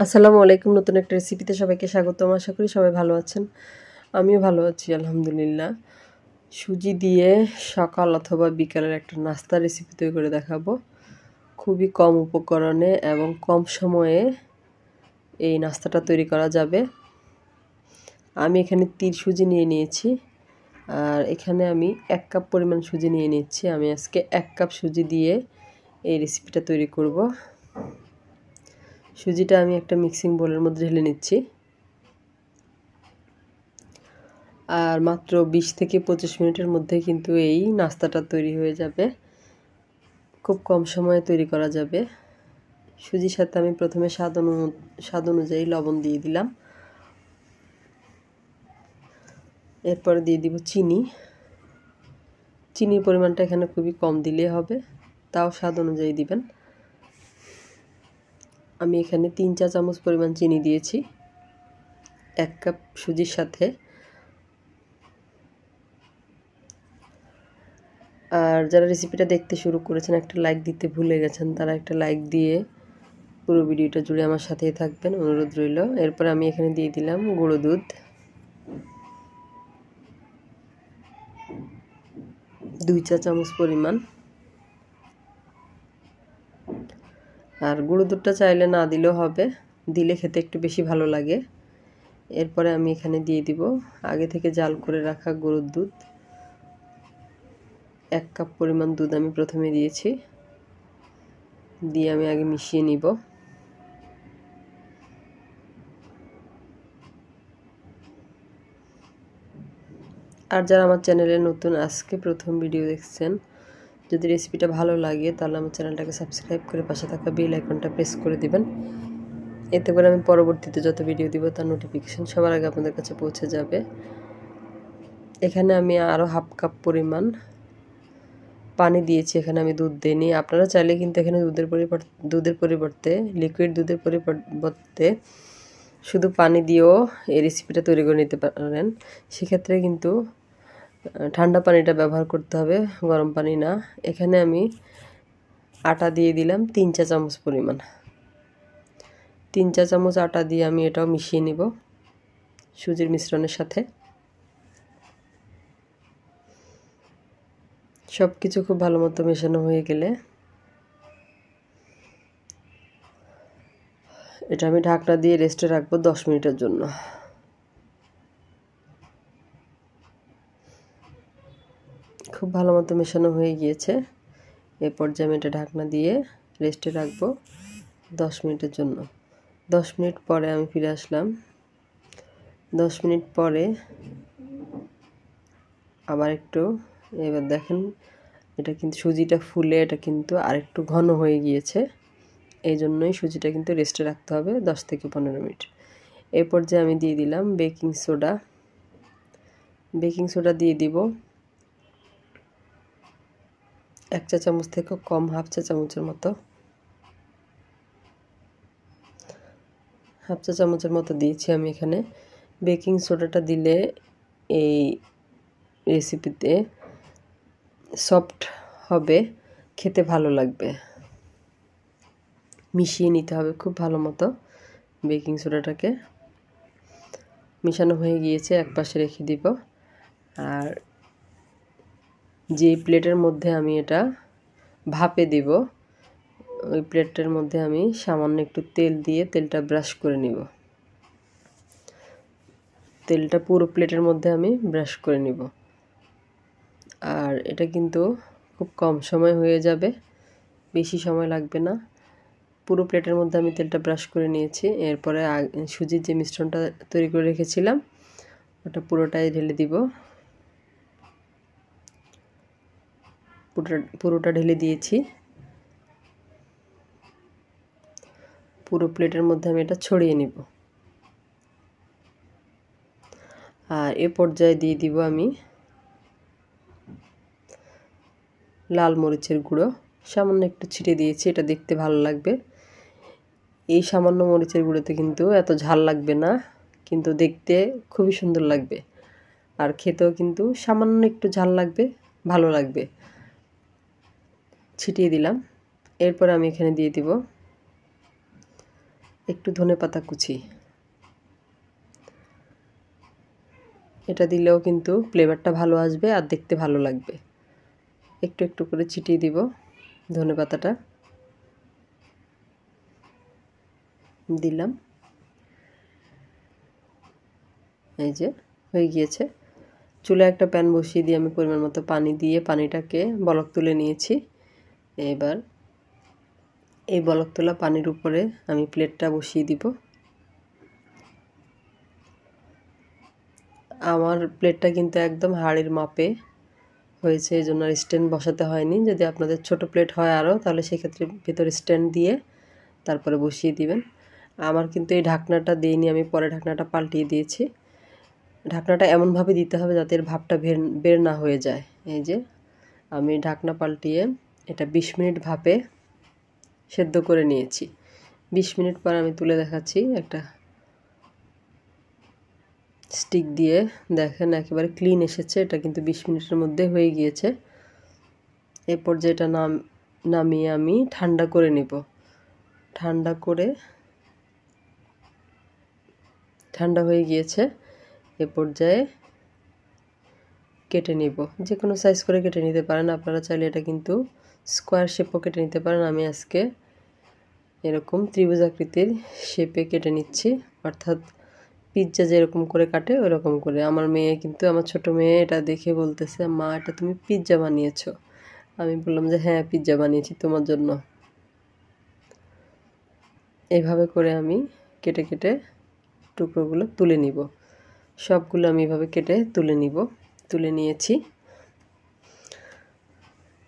আসসালামু আলাইকুম। নতুন একটা রেসিপিতে সবাইকে স্বাগতম। আশা করি সবাই ভালো আছেন। আমিও ভালো আছি আলহামদুলিল্লাহ। সুজি দিয়ে সকাল অথবা বিকালের একটা নাস্তা রেসিপি তৈরি করে দেখাবো। খুবই কম উপকরণে এবং কম সময়ে এই নাস্তাটা তৈরি করা যাবে। আমি এখানে 3 সুজি নিয়ে নিয়েছি, আর এখানে আমি 1 কাপ পরিমাণ সুজি নিয়ে নিচ্ছি। আমি আজকে 1 কাপ সুজি দিয়ে এই রেসিপিটা তৈরি করব। সুজিটা আমি একটা মিক্সিং বোলের মধ্যে ঢেলে নিচ্ছি। আর মাত্র 20 থেকে 25 মিনিটের মধ্যে কিন্তু এই নাস্তাটা তৈরি হয়ে যাবে। খুব কম সময়ে তৈরি করা যাবে। সুজির সাথে আমি প্রথমে স্বাদ অনুযায়ী লবণ দিয়ে দিলাম। এরপরে দিয়ে দিব চিনি। চিনির পরিমাণটা এখানে খুবই কম দিলে হবে, তাও স্বাদ অনুযায়ী দিবেন। আমি এখানে 3 চা চামচ পরিমাণ চিনি দিয়েছি 1 কাপ সুজির সাথে। আর যারা রেসিপিটা দেখতে শুরু করেছেন, একটা লাইক দিতে ভুলে গেছেন, তারা একটা লাইক দিয়ে পুরো ভিডিওটা জুড়ে আমার সাথেই থাকবেন, অনুরোধ রইল। এরপর আমি এখানে দিয়ে দিলাম গুঁড়ো দুধ 2 চা চামচ পরিমাণ। আর গুঁড়ো দুধটা চাইলে না দিলেও হবে, দিলে খেতে একটু বেশি ভালো লাগে। এরপরে আমি এখানে দিয়ে দিব আগে থেকে জাল করে রাখা গরুর দুধ। 1 কাপ পরিমাণ দুধ আমি প্রথমে দিয়েছি, দিয়ে আমি আগে মিশিয়ে নিব। আর যারা আমার চ্যানেলে নতুন, আজকে প্রথম ভিডিও দেখছেন, যদি রেসিপিটা ভালো লাগে তাহলে আমার চ্যানেলটাকে সাবস্ক্রাইব করে পাশে থাকা বেল আইকনটা প্রেস করে দিবেন। এতে করে আমি পরবর্তীতে যত ভিডিও দিব তার নোটিফিকেশন সবার আগে আপনাদের কাছে পৌঁছে যাবে। এখানে আমি আরও 1/2 কাপ পরিমাণ পানি দিয়েছি, এখানে আমি দুধ দিইনি। আপনারা চাইলে কিন্তু এখানে দুধের পরিবর্তে লিকুইড দুধের পরিবর্তে শুধু পানি দিয়েও এই রেসিপিটা তৈরি করে নিতে পারেন। সেক্ষেত্রে কিন্তু ঠান্ডা পানিটা ব্যবহার করতে হবে, গরম পানি না। এখানে আমি আটা দিয়ে দিলাম 3 চা চামচ পরিমাণ। 3 চা চামচ আটা দিয়ে আমি এটাও মিশিয়ে নিব সুজির মিশ্রণের সাথে। সব কিছু খুব ভালো মতো মেশানো হয়ে গেলে এটা আমি ঢাকনা দিয়ে রেস্টে রাখবো 10 মিনিটের জন্য। খুব ভালো মতো মেশানো হয়ে গিয়েছে। এই পর্যায়ে আমি এটা ঢাকনা দিয়ে রেস্টে রাখবো 10 মিনিটের জন্য। 10 মিনিট পরে আমি ফিরে আসলাম। 10 মিনিট পরে আবার একটু, এবার দেখেন এটা কিন্তু সুজিটা ফুলে এটা কিন্তু আরেকটু ঘন হয়ে গিয়েছে। এই জন্যই সুজিটা কিন্তু রেস্টে রাখতে হবে 10 থেকে 15 মিনিট। এই পর্যায়ে আমি দিয়ে দিলাম বেকিং সোডা। বেকিং সোডা দিয়ে দিব 1 চা চামচ থেকে কম, 1/2 চা চামচের মতো। 1/2 চা চামচের মতো দিয়েছি আমি এখানে। বেকিং সোডাটা দিলে এই রেসিপিতে সফট হবে, খেতে ভালো লাগবে। মিশিয়ে নিতে হবে খুব ভালো মতো বেকিং সোডাটাকে। মিশানো হয়ে গিয়েছে, এক পাশে রেখে দিব। আর যে প্লেটের মধ্যে আমি এটা ভাপে দিব, ওই প্লেটের মধ্যে আমি সামান্য একটু তেল দিয়ে তেলটা ব্রাশ করে নিব। তেলটা পুরো প্লেটের মধ্যে আমি ব্রাশ করে নিব। আর এটা কিন্তু খুব কম সময় হয়ে যাবে, বেশি সময় লাগবে না। পুরো প্লেটের মধ্যে আমি তেলটা ব্রাশ করে নিয়েছি। এরপরে সুজির যে মিশ্রণটা তৈরি করে রেখেছিলাম ওটা পুরোটাই ঢেলে দিব। পুরোটা ঢেলে দিয়েছি। পুরো প্লেটের মধ্যে আমি এটা ছড়িয়ে নিব। আর এ পর্যায়ে দিয়ে দিব আমি লাল মরিচের গুঁড়ো। সামান্য একটু ছিটিয়ে দিয়েছি, এটা দেখতে ভালো লাগবে। এই সামান্য মরিচের গুঁড়োতে কিন্তু এত ঝাল লাগবে না, কিন্তু দেখতে খুবই সুন্দর লাগবে। আর খেতেও কিন্তু সামান্য একটু ঝাল লাগবে, ভালো লাগবে। ছিটিয়ে দিলাম। এরপর আমি এখানে দিয়ে দিব একটু ধনেপাতা কুচি, এটা দিলেও কিন্তু ফ্লেভারটা ভালো আসবে আর দেখতে ভালো লাগবে। একটু একটু করে ছিটিয়ে দিব ধনেপাতাটা, দিলাম। এই যে হয়ে গিয়েছে। চুলায় একটা প্যান বসিয়ে দিয়ে আমি পরিমাণ মতো পানি দিয়ে পানিটাকে বলক তুলে নিয়েছি। এবার এই বলক তোলা পানির উপরে আমি প্লেটটা বসিয়ে দিব। আমার প্লেটটা কিন্তু একদম হাঁড়ির মাপে হয়েছে, এই জন্য স্ট্যান্ড বসাতে হয়নি। যদি আপনাদের ছোট প্লেট হয় আরও, তাহলে সেক্ষেত্রে ভেতরে স্ট্যান্ড দিয়ে তারপরে বসিয়ে দিবেন। আমার কিন্তু এই ঢাকনাটা দিইনি, আমি পরে ঢাকনাটা পাল্টিয়ে দিয়েছি। ঢাকনাটা এমনভাবে দিতে হবে যাতে এর ভাপটা বের না হয়ে যায়। এই যে আমি ঢাকনা পাল্টিয়ে এটা 20 মিনিট ভাপে সেদ্ধ করে নিয়েছি। 20 মিনিট পর আমি তুলে দেখাচ্ছি। একটা স্টিক দিয়ে দেখেন একেবারে ক্লিন এসেছে। এটা কিন্তু 20 মিনিটের মধ্যে হয়ে গিয়েছে। এরপর যেটা নামিয়ে আমি ঠান্ডা করে নিব। ঠান্ডা হয়ে গিয়েছে। এ পর্যায়ে কেটে নিব। যে কোনো সাইজ করে কেটে নিতে পারেন, আপনারা চাইলে এটা কিন্তু স্কোয়ার শেপও কেটে নিতে পারেন। আমি আজকে এরকম ত্রিভুজ আকৃতির শেপে কেটে নিচ্ছি, অর্থাৎ পিৎজা যেরকম করে কাটে ওরকম করে। আমার মেয়ে কিন্তু, আমার ছোট মেয়ে এটা দেখে বলতেছে, মা এটা তুমি পিৎজা বানিয়েছো। আমি বললাম যে হ্যাঁ, পিৎজা বানিয়েছি তোমার জন্য। এইভাবে করে আমি কেটে কেটে টুকরোগুলো তুলে নিব। সবগুলো আমি এভাবে কেটে তুলে নিয়েছি।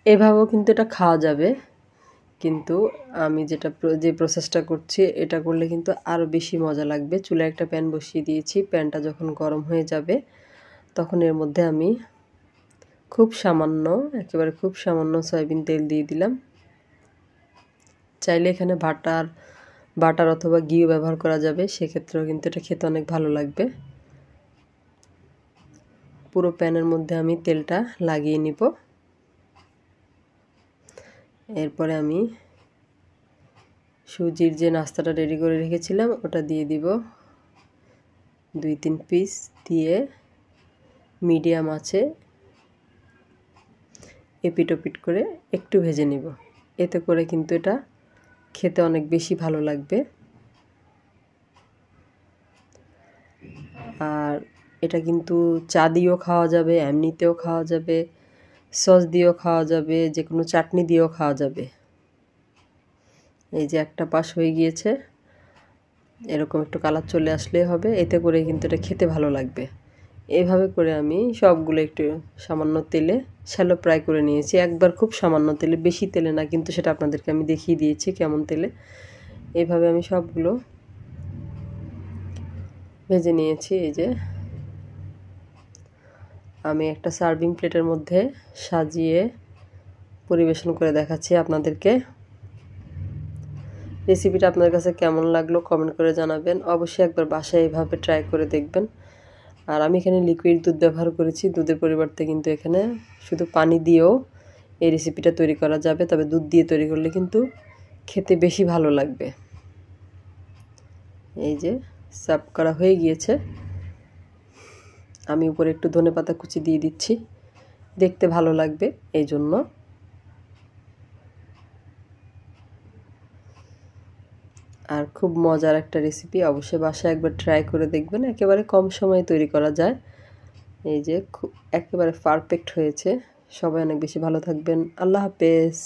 এভাবেও কিন্তু এটা খাওয়া যাবে, কিন্তু আমি যে প্রসেসটা করছি এটা করলে কিন্তু আরও বেশি মজা লাগবে। চুলায় একটা প্যান বসিয়ে দিয়েছি। প্যানটা যখন গরম হয়ে যাবে তখন এর মধ্যে আমি একেবারে খুব সামান্য সয়াবিন তেল দিয়ে দিলাম। চাইলে এখানে বাটার অথবা ঘিও ব্যবহার করা যাবে, সেক্ষেত্রেও কিন্তু এটা খেতে অনেক ভালো লাগবে। পুরো প্যানের মধ্যে আমি তেলটা লাগিয়ে নিব। এরপরে আমি সুজির যে নাস্তাটা রেডি করে রেখেছিলাম ওটা দিয়ে দিব। 2-3 পিস দিয়ে মিডিয়াম আঁচে এপিট ওপিট করে একটু ভেজে নিব। এতে করে কিন্তু এটা খেতে অনেক বেশি ভালো লাগবে। আর এটা কিন্তু চা দিয়েও খাওয়া যাবে, এমনিতেও খাওয়া যাবে, সস দিয়েও খাওয়া যাবে, যে কোনো চাটনি দিয়েও খাওয়া যাবে। এই যে একটা পাশ হয়ে গিয়েছে, এরকম একটু কালার চলে আসলেই হবে। এতে করে কিন্তু এটা খেতে ভালো লাগবে। এইভাবে করে আমি সবগুলো একটু সামান্য তেলে শ্যালো ফ্রাই করে নিয়েছি। একবার খুব সামান্য তেলে, বেশি তেলে না, কিন্তু সেটা আপনাদেরকে আমি দেখিয়ে দিয়েছি কেমন তেলে। এইভাবে আমি সবগুলো ভেজে নিয়েছি। এই যে আমি একটা সার্ভিং প্লেটের মধ্যে সাজিয়ে পরিবেশন করে দেখাচ্ছি আপনাদেরকে। রেসিপিটা আপনার কাছে কেমন লাগলো কমেন্ট করে জানাবেন। অবশ্যই একবার বাসায় এইভাবে ট্রাই করে দেখবেন। আর আমি এখানে লিকুইড দুধ ব্যবহার করেছি। দুধের পরিবর্তে কিন্তু এখানে শুধু পানি দিয়েও এই রেসিপিটা তৈরি করা যাবে, তবে দুধ দিয়ে তৈরি করলে কিন্তু খেতে বেশি ভালো লাগবে। এই যে সার্ভ করা হয়ে গিয়েছে। আমি উপরে একটু ধনেপাতা কুচি দিয়ে দিচ্ছি, দেখতে ভালো লাগবে এই জন্য। আর খুব মজার একটা রেসিপি, অবশ্যই বাসায় একবার ট্রাই করে দেখবেন। একেবারে কম সময়ে তৈরি করা যায়। এই যে একেবারে পারফেক্ট হয়েছে। সবাই অনেক বেশি ভালো থাকবেন। আল্লাহ হাফেজ।